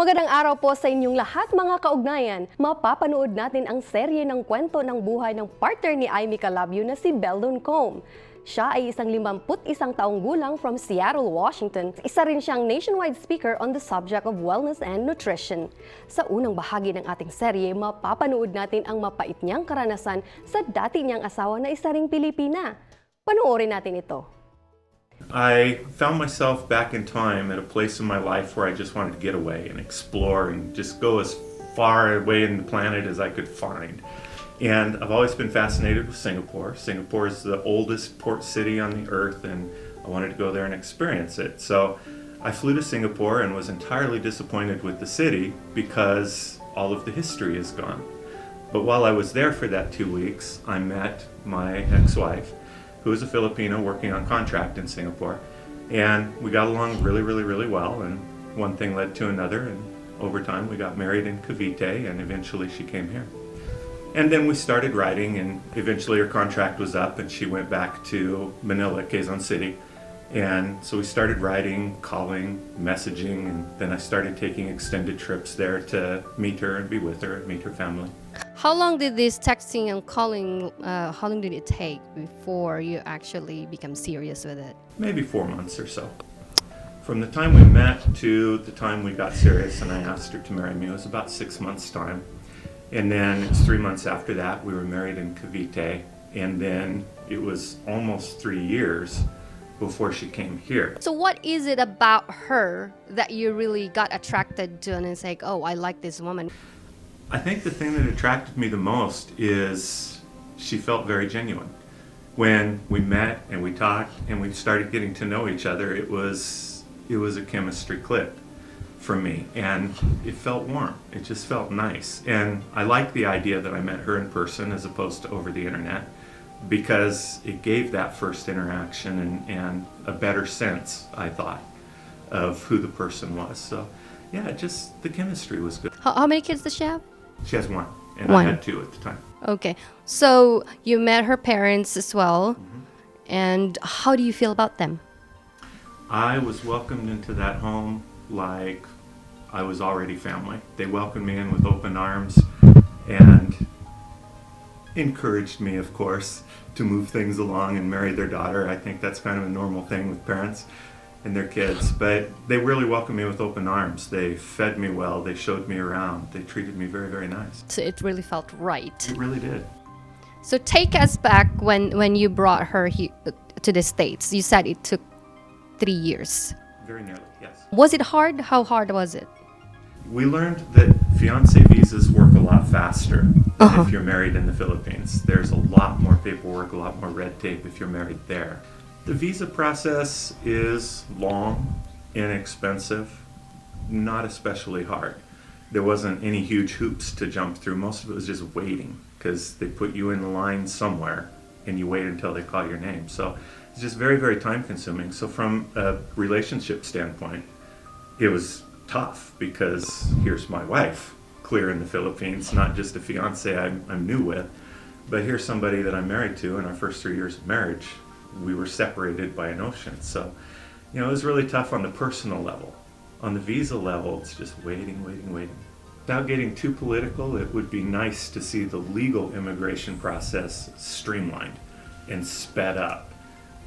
Magandang araw po sa inyong lahat mga kaugnayan. Mapapanood natin ang serye ng kwento ng buhay ng partner ni Aimee Calabio na si Beldon Combe. Siya ay isang 51 taong gulang from Seattle, Washington. Isa rin siyang nationwide speaker on the subject of wellness and nutrition. Sa unang bahagi ng ating serye, mapapanood natin ang mapait niyang karanasan sa dati niyang asawa na isa ring Pilipina. Panoorin natin ito. I found myself back in time at a place in my life where I just wanted to get away and explore and just go as far away in the planet as I could find. And I've always been fascinated with Singapore. Singapore is the oldest port city on the earth, and I wanted to go there and experience it. So I flew to Singapore and was entirely disappointed with the city because all of the history is gone. But while I was there for that 2 weeks, I met my ex-wife, who is a Filipina working on contract in Singapore. And we got along really well, and one thing led to another, and over time we got married in Cavite, and eventually she came here. And then we started writing, and eventually her contract was up, and she went back to Manila, Quezon City. And so we started writing, calling, messaging, and then I started taking extended trips there to meet her and be with her and meet her family. How long did this texting and calling, how long did it take before you actually become serious with it? Maybe 4 months or so. From the time we met to the time we got serious and I asked her to marry me, it was about 6 months' time. And then it's 3 months after that, we were married in Cavite. And then it was almost 3 years before she came here. So what is it about her that you really got attracted to and it's like, oh, I like this woman? I think the thing that attracted me the most is she felt very genuine. When we met and we talked and we started getting to know each other, it was a chemistry click for me, and it felt warm. It just felt nice. And I liked the idea that I met her in person as opposed to over the internet, because it gave that first interaction and a better sense, I thought, of who the person was. So yeah, just the chemistry was good. How many kids does she have? She has one, and One. I had 2 at the time. Okay, so you met her parents as well, and how do you feel about them? I was welcomed into that home like I was already family. They welcomed me in with open arms and encouraged me, of course, to move things along and marry their daughter. I think that's kind of a normal thing with parents and their kids, but they really welcomed me with open arms. They fed me well, they showed me around, they treated me very nice. So it really felt right. It really did. So take us back when you brought her to the States. You said it took 3 years. Very nearly, yes. Was it hard? How hard was it? We learned that fiancé visas work a lot faster than if you're married in the Philippines. There's a lot more paperwork, a lot more red tape if you're married there. The visa process is long, inexpensive, not especially hard. There wasn't any huge hoops to jump through. Most of it was just waiting, because they put you in the line somewhere and you wait until they call your name. So it's just very time consuming. So from a relationship standpoint, it was tough, because here's my wife, clear in the Philippines, not just a fiance I'm new with, but here's somebody that I'm married to. In our first 3 years of marriage, we were separated by an ocean. So, it was really tough on the personal level. On the visa level, it's just waiting. Without getting too political, it would be nice to see the legal immigration process streamlined and sped up.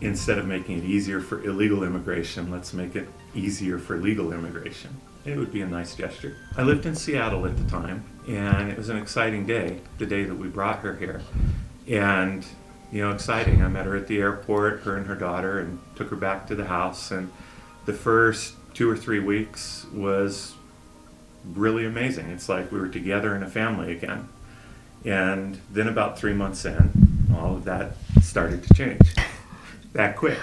Instead of making it easier for illegal immigration, let's make it easier for legal immigration. It would be a nice gesture. I lived in Seattle at the time, and it was an exciting day, the day that we brought her here. And, exciting. I met her at the airport, her and her daughter, and took her back to the house. And the first 2 or 3 weeks was really amazing. It's like we were together in a family again. And then about 3 months in, all of that started to change. That quick.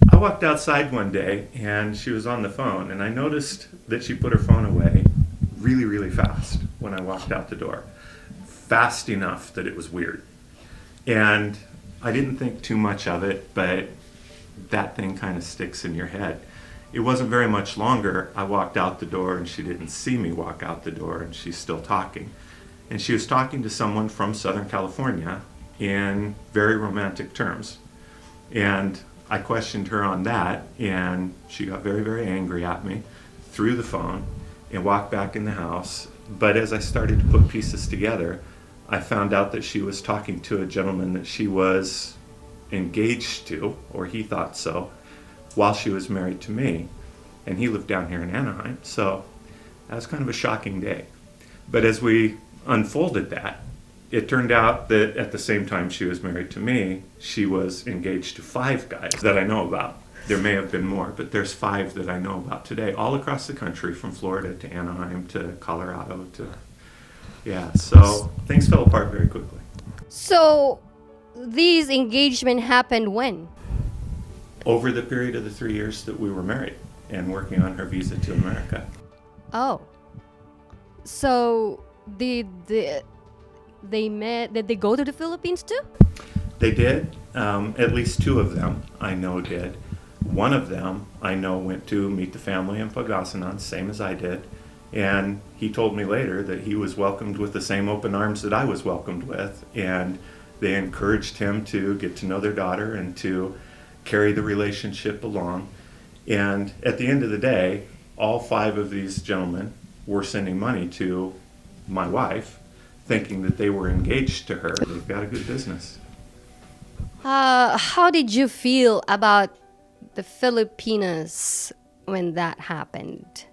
I walked outside one day and she was on the phone, and I noticed that she put her phone away really fast when I walked out the door. Fast enough that it was weird. And I didn't think too much of it, but that thing kind of sticks in your head. It wasn't very much longer. I walked out the door and she didn't see me walk out the door, and she's still talking. And she was talking to someone from Southern California in very romantic terms. And I questioned her on that, and she got very angry at me through the phone. and walked back in the house. But as I started to put pieces together, I found out that she was talking to a gentleman that she was engaged to, or he thought so, while she was married to me. And he lived down here in Anaheim. So that was kind of a shocking day. But as we unfolded that, it turned out that at the same time she was married to me, she was engaged to 5 guys that I know about. There may have been more, but there's 5 that I know about today, all across the country, from Florida to Anaheim to Colorado to, yeah, so things fell apart very quickly. So, these engagement happened when? Over the period of the 3 years that we were married and working on her visa to America. Oh. So, did they met? Did they go to the Philippines too? They did. At least 2 of them I know did. One of them I know went to meet the family in Pangasinan, same as I did. And he told me later that he was welcomed with the same open arms that I was welcomed with. And they encouraged him to get to know their daughter and to carry the relationship along. And at the end of the day, all 5 of these gentlemen were sending money to my wife, thinking that they were engaged to her. They've got a good business. How did you feel about the Filipinas when that happened?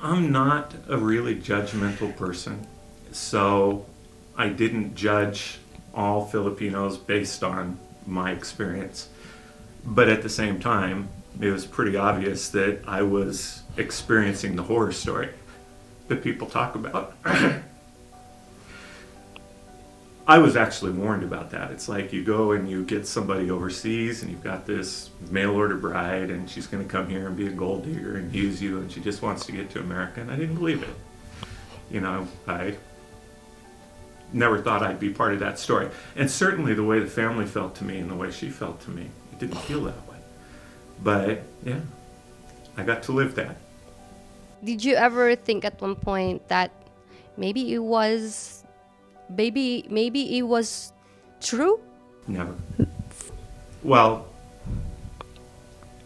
I'm not a really judgmental person, so I didn't judge all Filipinos based on my experience. But at the same time, it was pretty obvious that I was experiencing the horror story that people talk about. I was actually warned about that. It's like you go and you get somebody overseas and you've got this mail order bride and she's going to come here and be a gold digger and use you and she just wants to get to America, and I didn't believe it. You know, I never thought I'd be part of that story. And certainly the way the family felt to me and the way she felt to me, it didn't feel that way. But yeah, I got to live that. Did you ever think at one point that maybe it was true? Never. Well,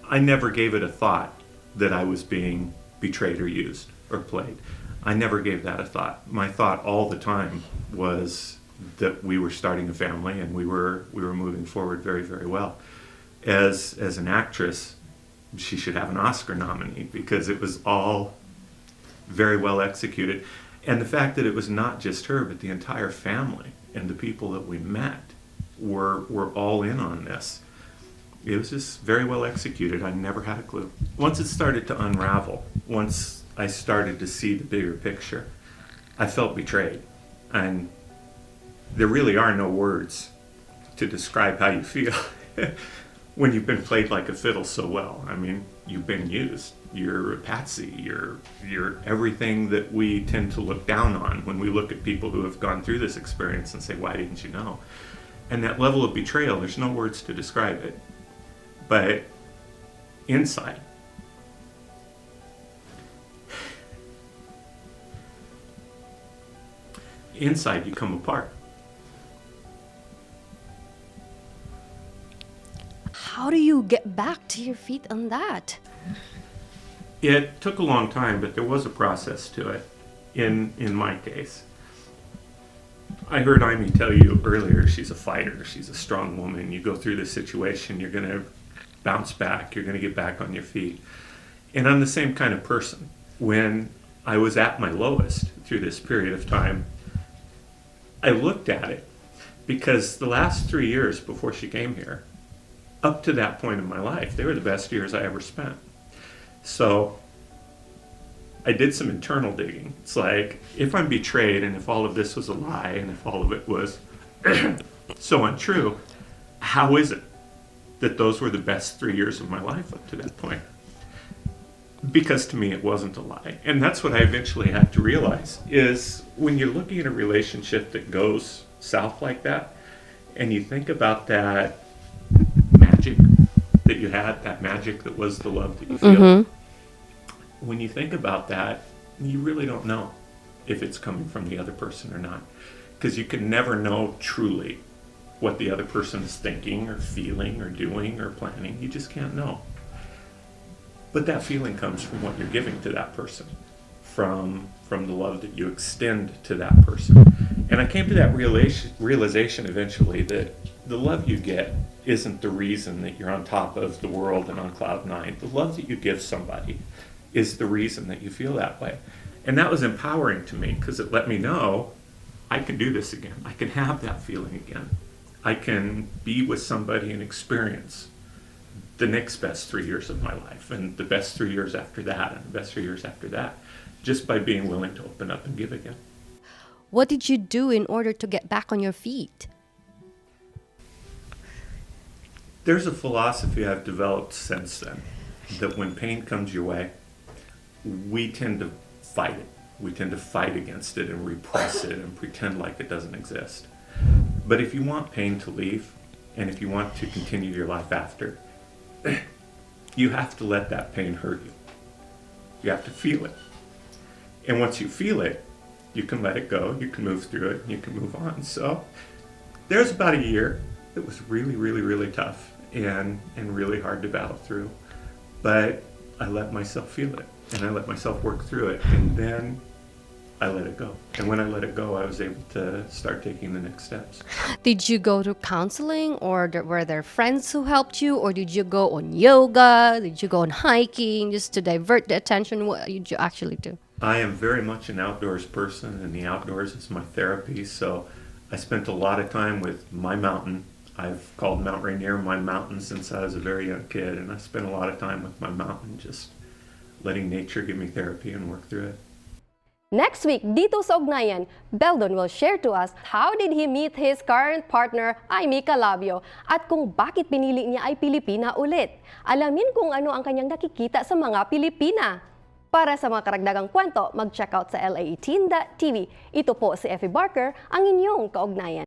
I never gave it a thought that I was being betrayed or used or played. I never gave that a thought. My thought all the time was that we were starting a family and we were moving forward very, very well. As an actress, she should have an Oscar nominee because it was all very well executed. And the fact that it was not just her, but the entire family and the people that we met were all in on this. It was just very well executed. I never had a clue. Once it started to unravel, once I started to see the bigger picture, I felt betrayed. And there really are no words to describe how you feel when you've been played like a fiddle so well. I mean, you've been used. You're a patsy. You're everything that we tend to look down on when we look at people who have gone through this experience and say, why didn't you know? And that level of betrayal, there's no words to describe it. But inside, you come apart. How do you get back to your feet on that? It took a long time, but there was a process to it in my case. I heard Amy tell you earlier, she's a fighter, she's a strong woman. You go through this situation, you're going to bounce back, you're going to get back on your feet. And I'm the same kind of person. When I was at my lowest through this period of time, I looked at it because the last 3 years before she came here, up to that point in my life, they were the best years I ever spent. So I did some internal digging. It's like, if I'm betrayed and if all of this was a lie and if all of it was so untrue, how is it that those were the best 3 years of my life up to that point? Because to me it wasn't a lie. And that's what I eventually had to realize, is when you're looking at a relationship that goes south like that, and you think about that magic that you had, that magic that was the love that you feel, when you think about that, you really don't know if it's coming from the other person or not. Because you can never know truly what the other person is thinking or feeling or doing or planning. You just can't know. But that feeling comes from what you're giving to that person, from the love that you extend to that person. And I came to that realization eventually that the love you get isn't the reason that you're on top of the world and on cloud nine. The love that you give somebody is the reason that you feel that way. And that was empowering to me because it let me know I can do this again. I can have that feeling again. I can be with somebody and experience the next best 3 years of my life and the best 3 years after that and the best 3 years after that, just by being willing to open up and give again. What did you do in order to get back on your feet? There's a philosophy I've developed since then that when pain comes your way, we tend to fight it. We tend to fight against it and repress it and pretend like it doesn't exist. But if you want pain to leave, and if you want to continue your life after, you have to let that pain hurt you. You have to feel it. And once you feel it, you can let it go, you can move through it, and you can move on. So there's about a year that was really, really, really tough and really hard to battle through. But I let myself feel it, and I let myself work through it, and then I let it go. And when I let it go, I was able to start taking the next steps. Did you go to counseling, or were there friends who helped you, or did you go on yoga? Did you go on hiking just to divert the attention? What did you actually do? I am very much an outdoors person, and the outdoors is my therapy. So I spent a lot of time with my mountain. I've called Mount Rainier my mountain since I was a very young kid, and I spent a lot of time with my mountain, just letting nature give me therapy and work through it. Next week, dito sa Ugnayan, Beldon will share to us how did he meet his current partner, Aimee Calabio, at kung bakit pinili niya ay Filipina ulit. Alamin kung ano ang kanyang nakikita sa mga Pilipina. Para sa mga karagdagang kwento, mag-check out sa la18.tv. Ito po si Effie Barker, ang inyong kaugnayan.